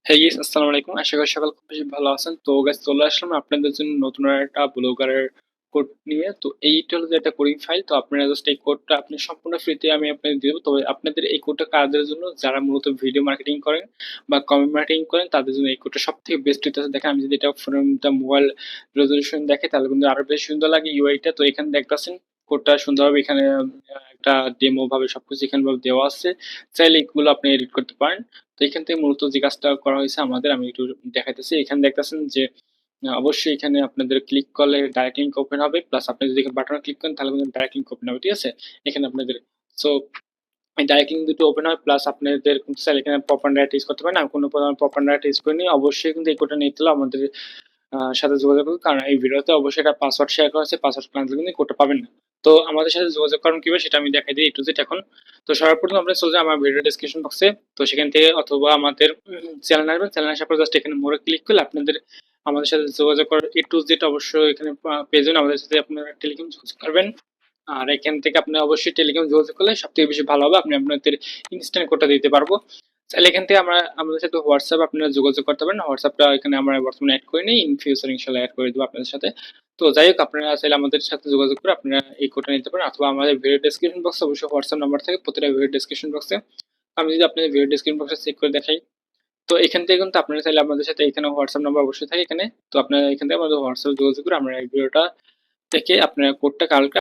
হ্যাঁ গাইস, আসসালামু আলাইকুম। আশা করি সকাল খুব বেশি ভালো আছেন। তো গাইস, চলে আসলাম আপনাদের জন্য নতুন একটা ব্লগারের কোড নিয়ে। তো এইটা হলো যে একটা কোডিং ফাইল। তো আপনারা জাস্ট এই কোডটা আপনি সম্পূর্ণ ফ্রিতে আমি আপনাদের দিয়ে দেবো। তবে আপনাদের এই কোডটা কাদের জন্য, যারা মূলত ভিডিও মার্কেটিং করেন বা কমেন্ট মার্কেটিং করেন তাদের জন্য এই কোডটা সবথেকে বেস্ট হইতেছে। দেখেন, আমি যদি এটা ফোনের মোবাইল রেজলিউশন দেখে তাহলে কিন্তু আরো বেশ সুন্দর লাগে ইউআইটা। তো এখানে দেখতেছেন কোডটা সুন্দরভাবে এখানে একটা ডেমো ভাবে সবকিছু এখানে ভাবে দেওয়া আছে। চাইলে এগুলো আপনি এডিট করতে পারেন। তো এখান থেকে মূলত যে কাজটা করা হয়েছে আমাদের, আমি একটু দেখাইতেছি। এখানে দেখতেছেন যে অবশ্যই এখানে আপনাদের ক্লিক করলে ডাইরেক্ট লিঙ্ক ওপেন হবে, প্লাস আপনি যদি বাটনে ক্লিক করেন তাহলে কিন্তু ডাইরেক্ট লিঙ্ক ওপেন হবে, ঠিক আছে? এখানে আপনাদের সো এই ডাইরেক্ট লিঙ্ক দুটো ওপেন হয়, প্লাস আপনাদের কিন্তু চাইলে এখানে পপ অ্যান্ড রাইট ইউজ করতে পারেন। আমি কোনো পপ অ্যান্ড রাইট ইউজ করিনি। অবশ্যই কিন্তু এই কোডটা নিতে হলে আমাদের সাথে যোগাযোগ করুন, কারণ এই ভিডিওতে অবশ্যই একটা পাসওয়ার্ড শেয়ার করা আছে। পাসওয়ার্ড না দিলে কিন্তু কোডটা পাবেন না। তো আমাদের সাথে যোগাযোগ করুন কিভাবে সেটা আমি দেখাই দিই একটু এখন। তো সর্বপ্রথম আপনি চলে যান আমার ভিডিও ডেসক্রিপশন বক্সে। তো সেখান থেকে অথবা আমাদের চ্যানেল আসবেন, চ্যানেল আসার পর জাস্ট এখানে মোড়ে ক্লিক করলে আপনাদের আমাদের সাথে যোগাযোগ করার A to Z অবশ্যই এখানে পেয়ে যাবেন। আমাদের সাথে আপনারা টেলিগ্রাম যোগাযোগ করবেন। আর এখান থেকে আপনি অবশ্যই টেলিগ্রাম যোগাযোগ করলে সব থেকে বেশি ভালো হবে। আপনি আপনাদের ইনস্ট্যান্ট কোডটা দিতে পারবো। তাহলে এখান থেকে আমরা আমাদের সাথে হোয়াটসঅ্যাপ আপনারা যোগাযোগ করতে পারেন। হোয়াটসঅ্যাপটা এখানে আমরা বর্তমানে অ্যাড করে নিই, ইন ফিউচার ইনশাল্লাহ অ্যাড করে দেবো আপনাদের সাথে। তো যাই হোক, আপনারা চাইলে আমাদের সাথে যোগাযোগ করে আপনারা এই কোডটা নিতে পারেন, অথবা আমাদের ভিডিও ডেসক্রিপশন বক্সে অবশ্যই হোয়াটসঅ্যাপ নাম্বার থাকে প্রতিটা ভিডিও ডেসক্রিপশন বক্সে। আমি যদি আপনাদের ভিডিও ডেসক্রিপশন বক্সে চেক করে দেখাই, তো এখান থেকে কিন্তু আপনারা চাইলে আমাদের সাথে এখানে হোয়াটসঅ্যাপ নাম্বার অবশ্যই থাকে এখানে। তো আপনারা এখান থেকে আমাদের হোয়াটসঅ্যাপ যোগাযোগ করে আমরা এই ভিডিওটা থেকে আপনারা কোডটা কালকে